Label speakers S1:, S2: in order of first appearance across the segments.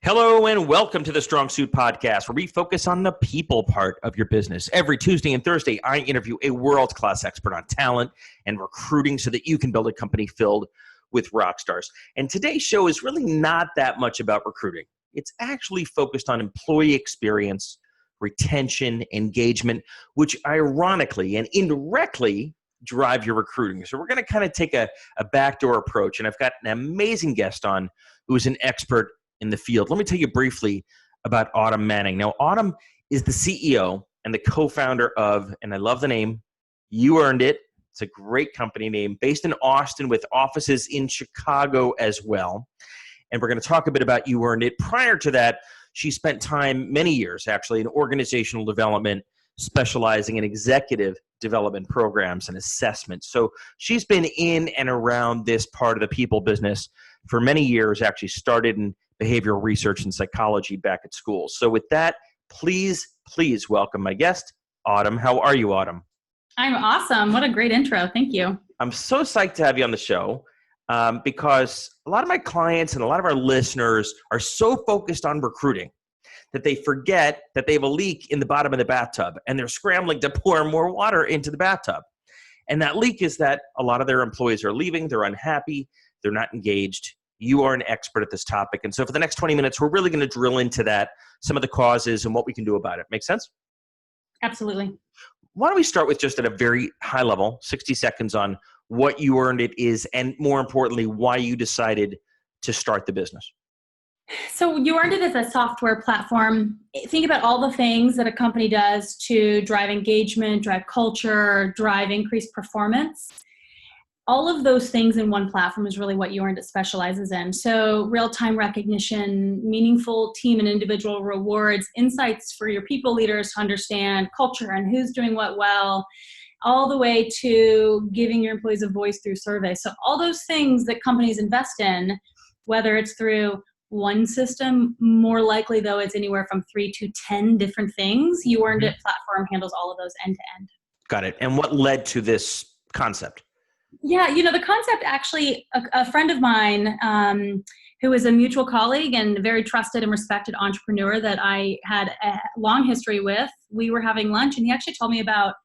S1: Hello and welcome to the Strong Suit Podcast, where we focus on the people part of your business. Every Tuesday and Thursday, I interview a world-class expert on talent and recruiting so that you can build a company filled with rock stars. And today's show is really not that much about recruiting. It's actually focused on employee experience, retention, engagement, which ironically and indirectly drive your recruiting. So we're going to kind of take a backdoor approach, and I've got an amazing guest on who is an expert in the field. Let me tell you briefly about Autumn Manning. Now, Autumn is the CEO and the co-founder of, and I love the name, YouEarnedIt. It's a great company name based in Austin with offices in Chicago as well. And we're going to talk a bit about YouEarnedIt. Prior to that, she spent time, many years actually, in organizational development, specializing in executive development programs and assessments. So she's been in and around this part of the people business for many years, actually started in behavioral research and psychology back at school. So with that, please welcome my guest, Autumn. How are you, Autumn?
S2: I'm awesome. What a great intro. Thank you.
S1: I'm so psyched to have you on the show because a lot of my clients and a lot of our listeners are so focused on recruiting that they forget that they have a leak in the bottom of the bathtub and they're scrambling to pour more water into the bathtub. And that leak is that a lot of their employees are leaving, they're unhappy, they're not engaged. You are an expert at this topic. And so for the next 20 minutes, we're really going to drill into that, some of the causes and what we can do about it. Make sense?
S2: Absolutely.
S1: Why don't we start with just at a very high level, 60 seconds on what YouEarnedIt is, and more importantly, why you decided to start the business.
S2: So YouEarnedIt is a software platform. Think about all the things that a company does to drive engagement, drive culture, drive increased performance. All of those things in one platform is really what YouEarnedIt specializes in. So real-time recognition, meaningful team and individual rewards, insights for your people leaders to understand culture and who's doing what well, all the way to giving your employees a voice through surveys. So all those things that companies invest in, whether it's through one system, more likely though it's anywhere from 3 to 10 different things, YouEarnedIt platform handles all of those end to end.
S1: Got it. And what led to this concept?
S2: Yeah, the concept actually, a friend of mine who is a mutual colleague and a very trusted and respected entrepreneur that I had a long history with, we were having lunch and he actually told me about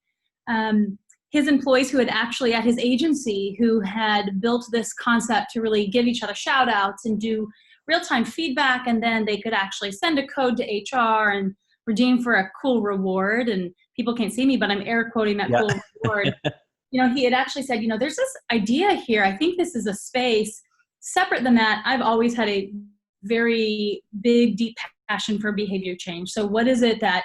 S2: his employees who had actually at his agency who had built this concept to really give each other shout outs and do real-time feedback, and then they could actually send a code to HR and redeem for a cool reward. And people can't see me, but I'm air quoting that cool reward. He had actually said, there's this idea here. I think this is a space. Separate than that, I've always had a very big, deep passion for behavior change. So what is it that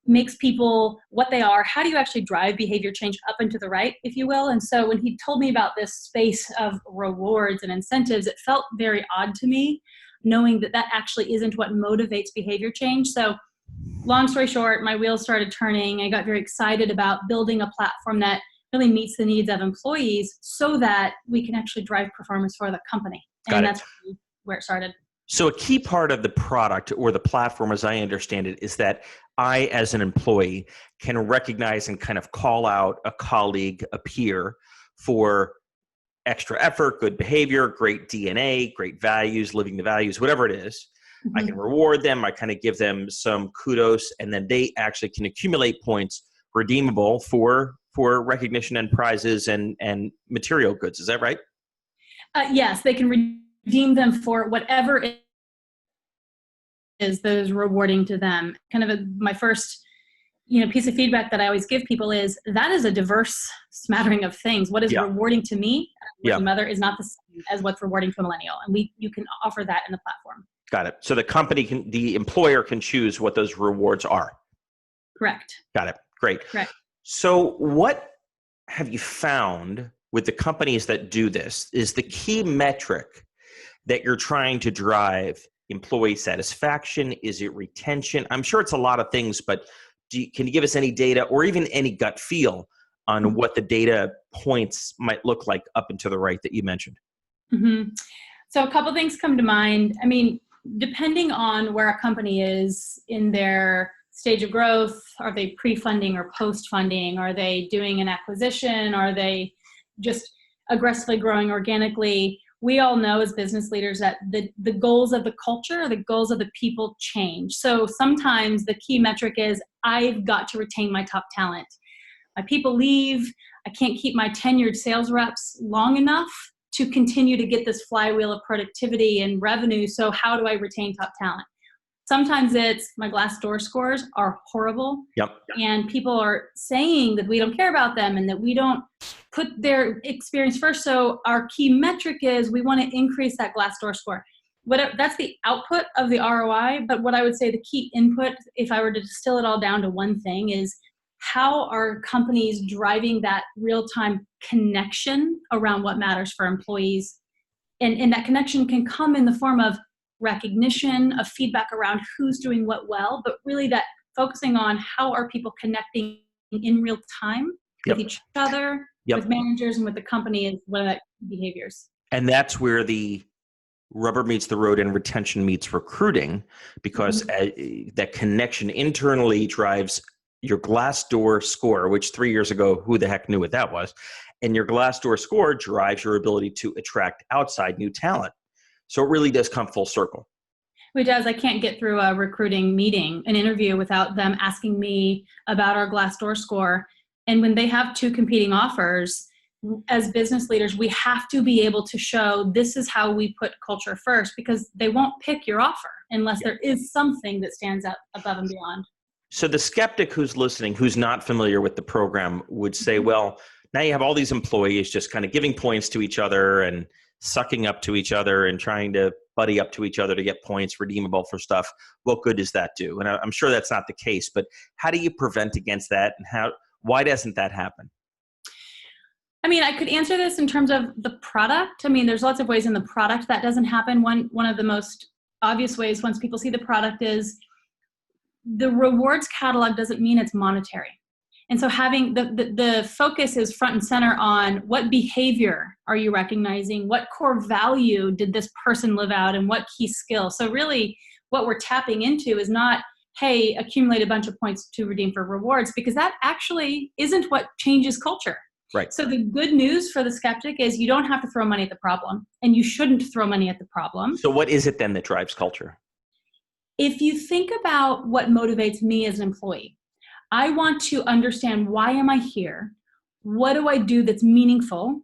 S2: makes people what they are? How do you actually drive behavior change up and to the right, if you will? And so when he told me about this space of rewards and incentives, it felt very odd to me, knowing that that actually isn't what motivates behavior change. So long story short, my wheels started turning. I got very excited about building a platform that really meets the needs of employees so that we can actually drive performance for the company. And that's where it started.
S1: So a key part of the product or the platform, as I understand it, is that I, as an employee, can recognize and kind of call out a colleague, a peer, for extra effort, good behavior, great DNA, great values, living the values, whatever it is. I can reward them. I kind of give them some kudos, and then they actually can accumulate points redeemable for recognition and prizes and material goods. Is that right?
S2: Yes, they can redeem them for whatever it is that is rewarding to them. Kind of my first piece of feedback that I always give people is that is a diverse smattering of things. What is rewarding to me as a mother is not the same as what's rewarding to a millennial. And you can offer that in the platform. Got
S1: it. So the employer can choose what those rewards are.
S2: Correct.
S1: Got it. Great.
S2: Correct.
S1: So what have you found with the companies that do this is the key metric that you're trying to drive employee satisfaction? Is it retention? I'm sure it's a lot of things, but can you give us any data or even any gut feel on what the data points might look like up and to the right that you mentioned?
S2: So a couple things come to mind. I mean, depending on where a company is in their stage of growth, are they pre-funding or post-funding? Are they doing an acquisition? Are they just aggressively growing organically? we all know as business leaders that the goals of the culture, the goals of the people change. So sometimes the key metric is I've got to retain my top talent. My people leave. I can't keep my tenured sales reps long enough to continue to get this flywheel of productivity and revenue. So how do I retain top talent? Sometimes it's my Glassdoor scores are horrible.
S1: Yep.
S2: And people are saying that we don't care about them and that we don't put their experience first. So our key metric is we want to increase that Glassdoor score. That's the output of the ROI. But what I would say the key input, if I were to distill it all down to one thing, is how are companies driving that real-time connection around what matters for employees? And that connection can come in the form of recognition, of feedback around who's doing what well, but really that focusing on how are people connecting in real time with each other, with managers, and with the company is one of the behaviors.
S1: And that's where the rubber meets the road and retention meets recruiting, because that connection internally drives your Glassdoor score, which 3 years ago, who the heck knew what that was? And your Glassdoor score drives your ability to attract outside new talent. So it really does come full circle.
S2: It does. I can't get through a recruiting meeting, an interview, without them asking me about our Glassdoor score. And when they have two competing offers, as business leaders, we have to be able to show this is how we put culture first, because they won't pick your offer unless there is something that stands out above and beyond.
S1: So the skeptic who's listening, who's not familiar with the program, would say, well, now you have all these employees just kind of giving points to each other and sucking up to each other and trying to buddy up to each other to get points redeemable for stuff. What good does that do? And I'm sure that's not the case, but how do you prevent against that, and why doesn't that happen?
S2: I mean, I could answer this in terms of the product. I mean, there's lots of ways in the product that doesn't happen. One of the most obvious ways once people see the product is the rewards catalog doesn't mean it's monetary. And so having the focus is front and center on what behavior are you recognizing, what core value did this person live out, and what key skill. So really what we're tapping into is not, hey, accumulate a bunch of points to redeem for rewards, because that actually isn't what changes culture.
S1: Right.
S2: So the good news for the skeptic is you don't have to throw money at the problem, and you shouldn't throw money at the problem.
S1: So what is it then that drives culture?
S2: If you think about what motivates me as an employee, I want to understand, why am I here? What do I do that's meaningful?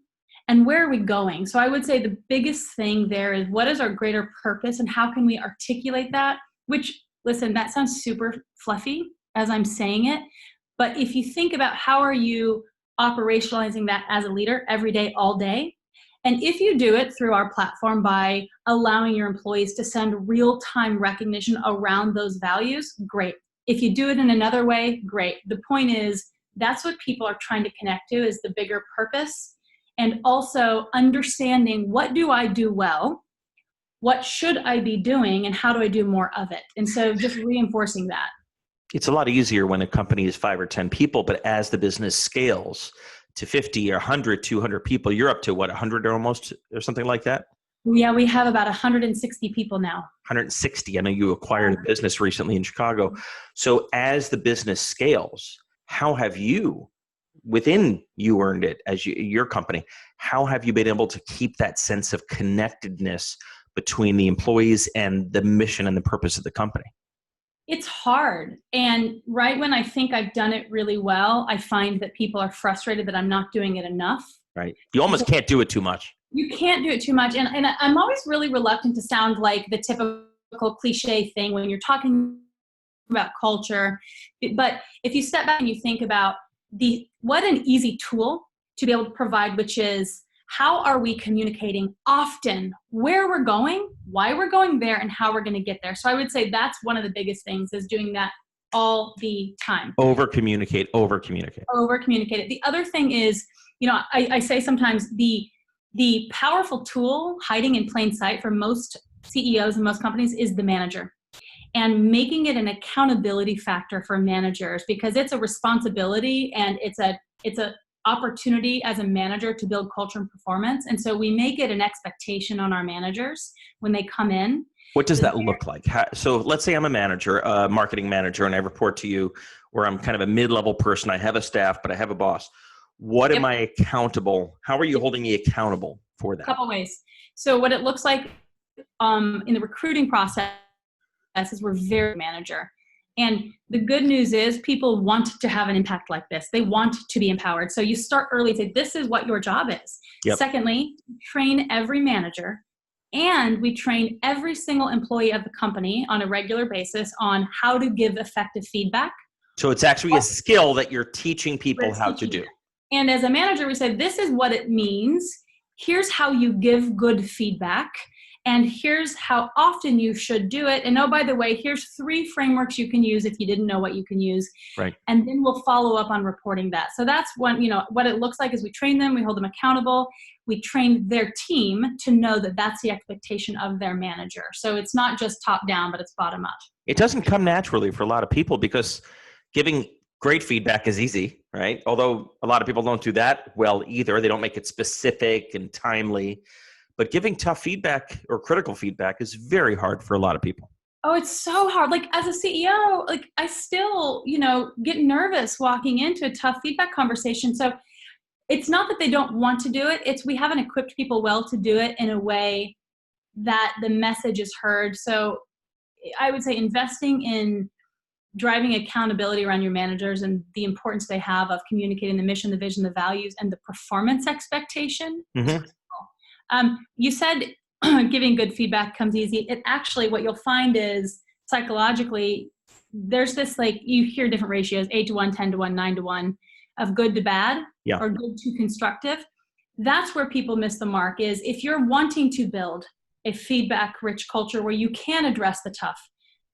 S2: And where are we going? So I would say the biggest thing there is, what is our greater purpose and how can we articulate that? Which, listen, that sounds super fluffy as I'm saying it. But if you think about how are you operationalizing that as a leader every day, all day? And if you do it through our platform by allowing your employees to send real-time recognition around those values, great. If you do it in another way, great. The point is, that's what people are trying to connect to, is the bigger purpose. And also understanding, what do I do well? What should I be doing? And how do I do more of it? And so just reinforcing that.
S1: It's a lot easier when a company is 5 or 10 people, but as the business scales to 50 or 100, 200 people, you're up to what, 100 or almost, or something like that?
S2: Yeah, we have about 160 people now.
S1: 160. I know you acquired a business recently in Chicago. So as the business scales, how have you, within YouEarnedIt as your company, how have you been able to keep that sense of connectedness between the employees and the mission and the purpose of the company?
S2: It's hard. And right when I think I've done it really well, I find that people are frustrated that I'm not doing it enough.
S1: Right. You almost can't do it too much.
S2: You can't do it too much. And I'm always really reluctant to sound like the typical cliche thing when you're talking about culture. But if you step back and you think about what an easy tool to be able to provide, which is, how are we communicating often where we're going, why we're going there, and how we're going to get there? So I would say that's one of the biggest things, is doing that all the time.
S1: Over communicate.
S2: Over communicate it. The other thing is, I say sometimes the powerful tool hiding in plain sight for most CEOs and most companies is the manager, and making it an accountability factor for managers, because it's a responsibility and it's a opportunity as a manager to build culture and performance. And so we make it an expectation on our managers when they come in.
S1: What does that look like? So let's say I'm a manager, a marketing manager, and I report to you, where I'm kind of a mid-level person. I have a staff, but I have a boss. What
S2: Yep.
S1: am I accountable? How are you holding me accountable for that?
S2: Couple ways. So what it looks like in the recruiting process is we're very manager. And the good news is people want to have an impact like this. They want to be empowered. So you start early and say, this is what your job is.
S1: Yep.
S2: Secondly, train every manager. And we train every single employee of the company on a regular basis on how to give effective feedback.
S1: So it's actually a skill that you're teaching people how to do.
S2: And as a manager, we say, this is what it means. Here's how you give good feedback. And here's how often you should do it. And oh, by the way, here's 3 frameworks you can use if you didn't know what you can use.
S1: Right.
S2: And then we'll follow up on reporting that. So that's one, what it looks like is we train them, we hold them accountable. We train their team to know that that's the expectation of their manager. So it's not just top down, but it's bottom up.
S1: It doesn't come naturally for a lot of people because giving great feedback is easy, right? Although a lot of people don't do that well either. They don't make it specific and timely. But giving tough feedback or critical feedback is very hard for a lot of people.
S2: Oh, it's so hard. Like as a CEO, like I still, get nervous walking into a tough feedback conversation. So it's not that they don't want to do it. It's we haven't equipped people well to do it in a way that the message is heard. So I would say investing in driving accountability around your managers and the importance they have of communicating the mission, the vision, the values, and the performance expectation.
S1: Mm-hmm.
S2: You said giving good feedback comes easy. It actually, what you'll find is psychologically, there's this you hear different ratios, 8-1, 10-1, 9-1 of good to bad or good to constructive. That's where people miss the mark is if you're wanting to build a feedback rich culture where you can address the tough,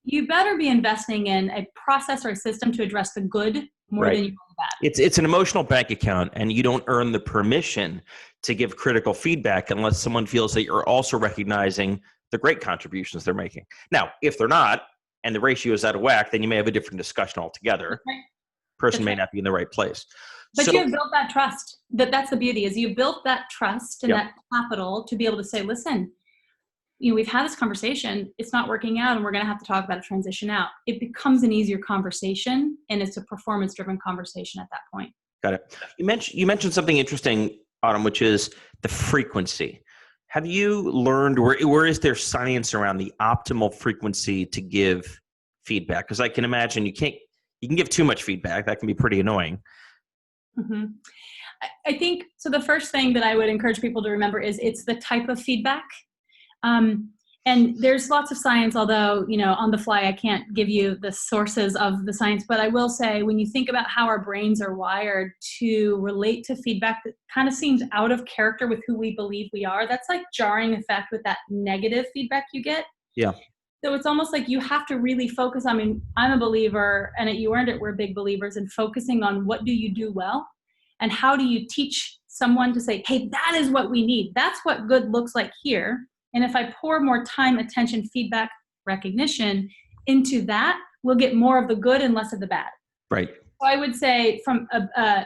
S2: you better be investing in a process or a system to address the good more than you do the bad.
S1: It's an emotional bank account, and you don't earn the permission to give critical feedback unless someone feels that you're also recognizing the great contributions they're making. Now, if they're not, and the ratio is out of whack, then you may have a different discussion altogether.
S2: Right.
S1: Person may not be in the right place.
S2: But you have built that trust. That's the beauty is you've built that trust and that capital to be able to say, listen, we've had this conversation, it's not working out, and we're going to have to talk about a transition out. It becomes an easier conversation, and it's a performance-driven conversation at that point.
S1: Got it. You mentioned something interesting, Autumn, which is the frequency. Have you learned, where is there science around the optimal frequency to give feedback? Because I can imagine you can give too much feedback. That can be pretty annoying.
S2: Mm-hmm. I think, so the first thing that I would encourage people to remember is it's the type of feedback. And there's lots of science, although, on the fly, I can't give you the sources of the science, but I will say when you think about how our brains are wired to relate to feedback that kind of seems out of character with who we believe we are, that's like jarring effect with that negative feedback you get.
S1: Yeah.
S2: So it's almost like you have to really focus. I mean, I'm a believer, and at You Earned It, we're big believers in focusing on what do you do well and how do you teach someone to say, hey, that is what we need. That's what good looks like here. And if I pour more time, attention, feedback, recognition into that, we'll get more of the good and less of the bad.
S1: Right.
S2: So I would say from a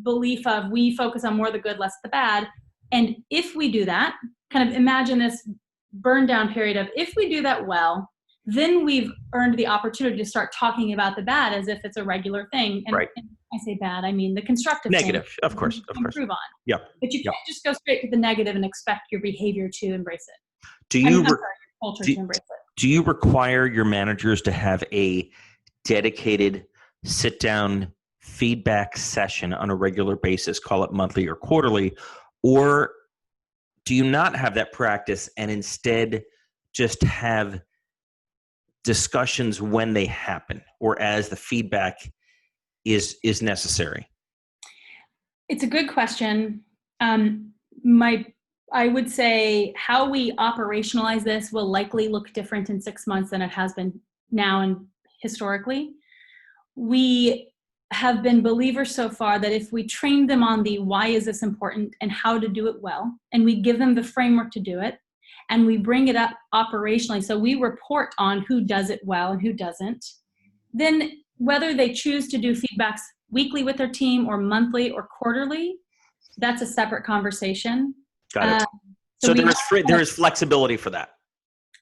S2: belief of we focus on more of the good, less of the bad. And if we do that, kind of imagine this burn down period of if we do that well, then we've earned the opportunity to start talking about the bad as if it's a regular thing. And,
S1: right.
S2: and I say bad, I mean the constructive
S1: negative,
S2: thing,
S1: of course.
S2: improve on.
S1: Yeah.
S2: But you can't just go straight to the negative and expect your behavior to embrace it.
S1: Your
S2: culture to embrace it.
S1: Do you require your managers to have a dedicated sit-down feedback session on a regular basis, call it monthly or quarterly, or do you not have that practice and instead just have discussions when they happen or as the feedback is necessary?
S2: It's a good question. I would say how we operationalize this will likely look different in 6 months than it has been now and historically. We have been believers so far that if we train them on the why is this important and how to do it well, and we give them the framework to do it, and we bring it up operationally, so we report on who does it well and who doesn't, then whether they choose to do feedbacks weekly with their team or monthly or quarterly, that's a separate conversation.
S1: Got it. So there is flexibility for that.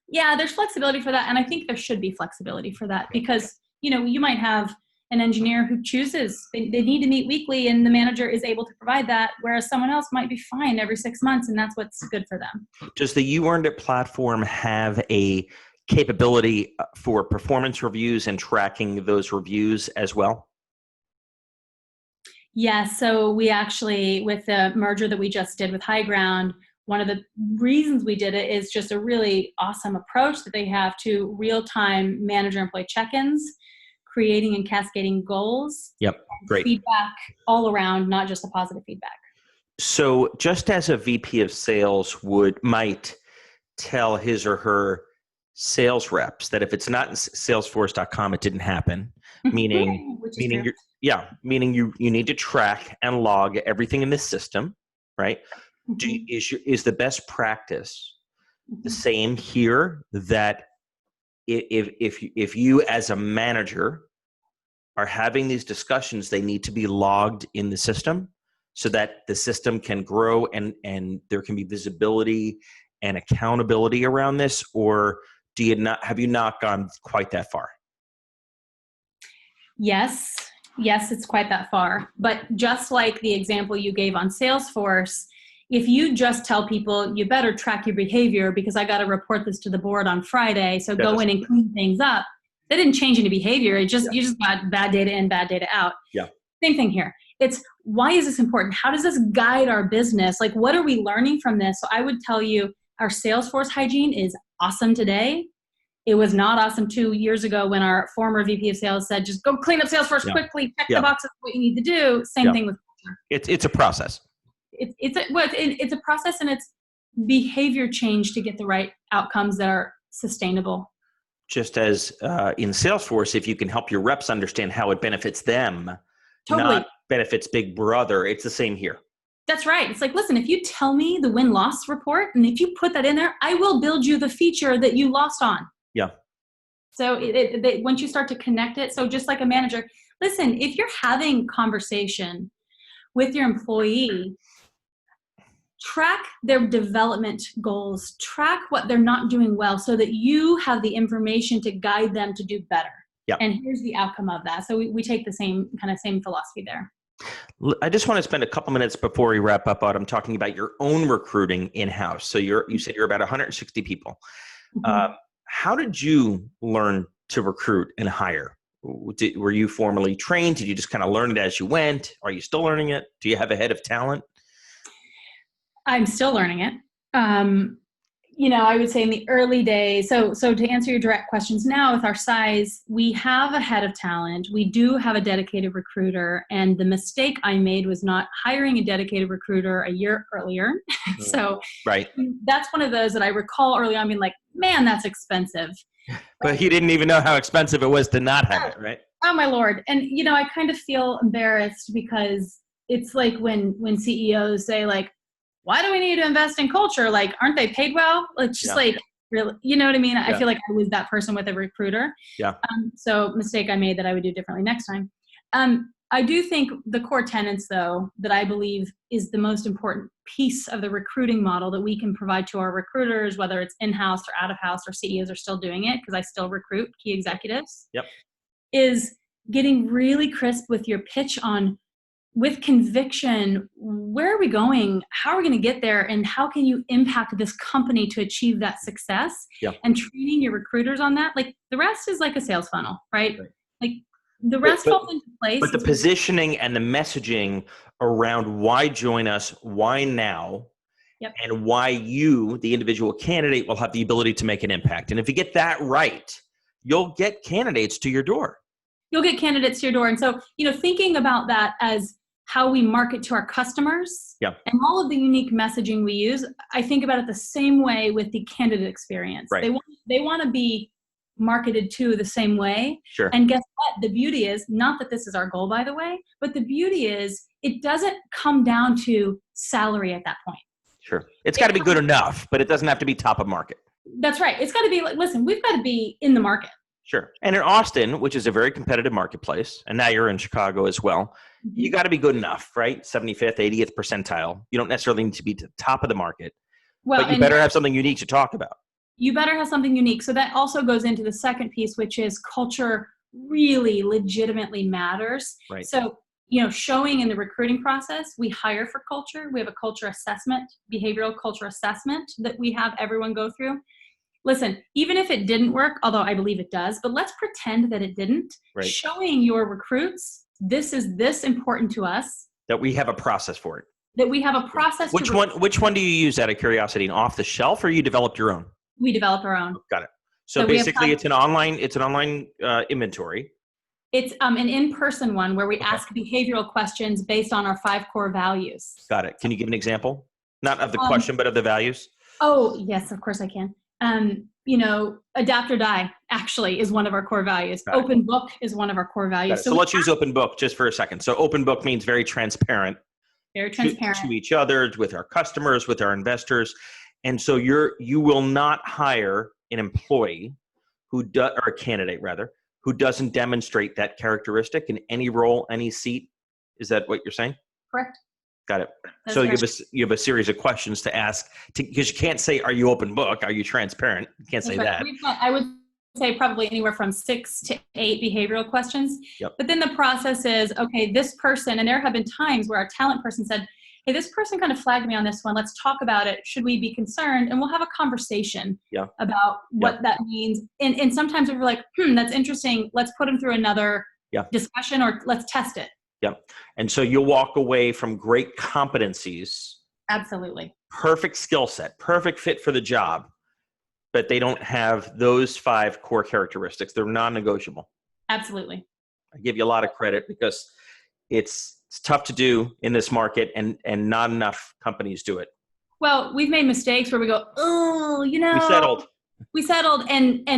S2: Yeah, there's flexibility for that. And I think there should be flexibility for that because, you might have an engineer who chooses, they need to meet weekly and the manager is able to provide that, whereas someone else might be fine every 6 months and that's what's good for them.
S1: Does the YouEarnedIt platform have a capability for performance reviews and tracking those reviews as well?
S2: Yes. So we actually, with the merger that we just did with High Ground, one of the reasons we did it is just a really awesome approach that they have to real-time manager-employee check-ins, creating and cascading goals.
S1: Yep, great.
S2: Feedback all around, not just the positive feedback.
S1: So just as a VP of sales might tell his or her sales reps that if it's not in salesforce.com, it didn't happen, meaning you need to track and log everything in this system, right? Is the best practice the same here, that if you as a manager are having these discussions, they need to be logged in the system so that the system can grow and there can be visibility and accountability around this? Or have you not gone quite that far?
S2: Yes, it's quite that far. But just like the example you gave on Salesforce, if you just tell people, you better track your behavior because I got to report this to the board on Friday, so go in and clean things up, that didn't change any behavior. You just got bad data in, bad data out.
S1: Yeah.
S2: Same thing here. It's, why is this important? How does this guide our business? Like, what are we learning from this? So I would tell you, our Salesforce hygiene is awesome today. It was not awesome 2 years ago when our former VP of sales said, just go clean up Salesforce quickly, check the boxes, what you need to do. Same thing with culture.
S1: It's a process.
S2: It's a process, and it's behavior change to get the right outcomes that are sustainable.
S1: Just as in Salesforce, if you can help your reps understand how it benefits them, not benefits Big Brother, it's the same here.
S2: That's right. It's like, listen, if you tell me the win-loss report, and if you put that in there, I will build you the feature that you lost on.
S1: Yeah.
S2: So once you start to connect it, so just like a manager, listen, if you're having conversation with your employee, track their development goals, track what they're not doing well so that you have the information to guide them to do better.
S1: Yep.
S2: And here's the outcome of that. So we take the same philosophy there.
S1: I just want to spend a couple minutes before we wrap up, Autumn, talking about your own recruiting in-house. So you said you're about 160 people. How did you learn to recruit and hire? Were you formally trained? Did you just kind of learn it as you went? Are you still learning it? Do you have a head of talent?
S2: I'm still learning it. I would say in the early days, so to answer your direct questions now, with our size, we have a head of talent. We do have a dedicated recruiter. And the mistake I made was not hiring a dedicated recruiter a year earlier. So that's one of those that I recall early on being like, man, that's expensive.
S1: But he didn't even know how expensive it was to not have it, right?
S2: Oh my Lord. And, I kind of feel embarrassed because it's like when CEOs say like, why do we need to invest in culture? Like, aren't they paid well? It's just like, really, you know what I mean? I feel like I was that person with a recruiter.
S1: Yeah.
S2: So mistake I made that I would do differently next time. I do think the core tenets, though, that I believe is the most important piece of the recruiting model that we can provide to our recruiters, whether it's in-house or out-of-house, or CEOs are still doing it because I still recruit key executives, is getting really crisp with your pitch on, with conviction, where are we going? How are we going to get there? And how can you impact this company to achieve that success? And training your recruiters on that. Like, the rest is like a sales funnel, right? Like, the rest falls into place.
S1: But the positioning and the messaging around why join us, why now, and why you, the individual candidate, will have the ability to make an impact. And if you get that right, you'll get candidates to your door.
S2: You'll get candidates to your door. And so, thinking about that as how we market to our customers and all of the unique messaging we use, I think about it the same way with the candidate experience. They want to be marketed to the same way.
S1: Sure.
S2: And guess what? The beauty is, not that this is our goal, by the way, but the beauty is it doesn't come down to salary at that point.
S1: Sure. It's got to be good enough, but it doesn't have to be top of market.
S2: That's right. It's got to be like, listen, we've got to be in the market.
S1: Sure. And in Austin, which is a very competitive marketplace, and now you're in Chicago as well, you got to be good enough, right? 75th, 80th percentile. You don't necessarily need to be to the top of the market, but you better have something unique to talk about.
S2: You better have something unique. So that also goes into the second piece, which is culture really legitimately matters.
S1: Right.
S2: So, showing in the recruiting process, we hire for culture. We have a culture assessment, behavioral culture assessment that we have everyone go through. Listen, even if it didn't work, although I believe it does, but let's pretend that it didn't.
S1: Right.
S2: Showing your recruits, this is this important to us.
S1: That we have a process for it.
S2: That we have a process.
S1: Which one do you use out of curiosity? An off the shelf, or you developed your own?
S2: We develop our own.
S1: Got it. So basically, it's an online inventory.
S2: It's an in-person one where we ask behavioral questions based on our 5 core values.
S1: Got it. Can you give an example? Not of the question, but of the values?
S2: Oh, yes, of course I can. Adapt or die actually is one of our core values. Open book is one of our core values.
S1: So let's use open book just for a second. So open book means very transparent.
S2: Very transparent.
S1: To each other, with our customers, with our investors. And so you will not hire an employee or a candidate rather, who doesn't demonstrate that characteristic in any role, any seat. Is that what you're saying?
S2: Correct.
S1: Got it. So you have a series of questions to ask, because you can't say, "Are you open book? Are you transparent?" You can't say that.
S2: We've got, I would say, probably anywhere from 6 to 8 behavioral questions.
S1: Yep.
S2: But then the process is, okay, this person, and there have been times where our talent person said, "Hey, this person kind of flagged me on this one. Let's talk about it. Should we be concerned?" And we'll have a conversation about what that means. And sometimes we're like, that's interesting. Let's put them through another discussion, or let's test it.
S1: Yeah. And so you'll walk away from great competencies.
S2: Absolutely.
S1: Perfect skill set, perfect fit for the job, but they don't have those 5 core characteristics. They're non-negotiable.
S2: Absolutely.
S1: I give you a lot of credit, because it's tough to do in this market, and not enough companies do it.
S2: Well, we've made mistakes where we go, we settled and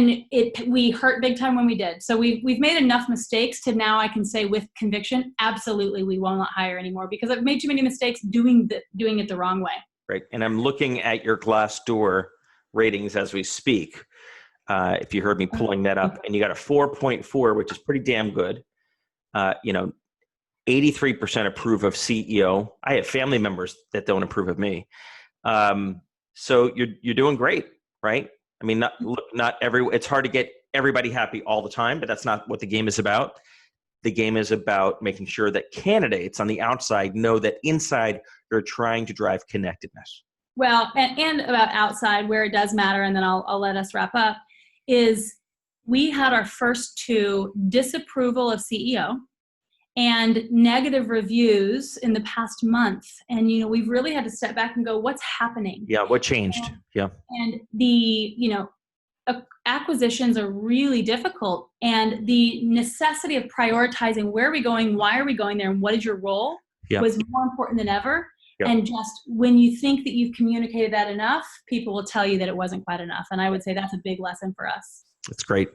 S2: we hurt big time when we did. So we've made enough mistakes to now I can say with conviction, absolutely, we will not hire anymore, because I've made too many mistakes doing it the wrong way. Right.
S1: And I'm looking at your Glassdoor ratings as we speak. If you heard me pulling that up, and you got a 4.4, which is pretty damn good. 83% approve of CEO. I have family members that don't approve of me. So you're doing great, right? I mean, it's hard to get everybody happy all the time, but that's not what the game is about. The game is about making sure that candidates on the outside know that inside you're trying to drive connectedness.
S2: Well, and about outside, where it does matter, and then I'll let us wrap up, is we had our first 2 disapproval of CEO and negative reviews in the past month. And, we've really had to step back and go, what's happening?
S1: Yeah. What changed?
S2: And the, acquisitions are really difficult. And the necessity of prioritizing where are we going, why are we going there, and what is your role was more important than ever. And just when you think that you've communicated that enough, people will tell you that it wasn't quite enough. And I would say that's a big lesson for us.
S1: That's great.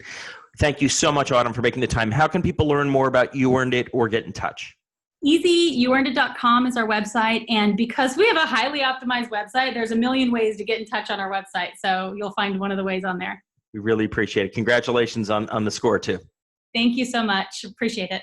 S1: Thank you so much, Autumn, for making the time. How can people learn more about You Earned It or get in touch?
S2: Easy, youearnedit.com is our website. And because we have a highly optimized website, there's a million ways to get in touch on our website. So you'll find one of the ways on there.
S1: We really appreciate it. Congratulations on the score too.
S2: Thank you so much. Appreciate it.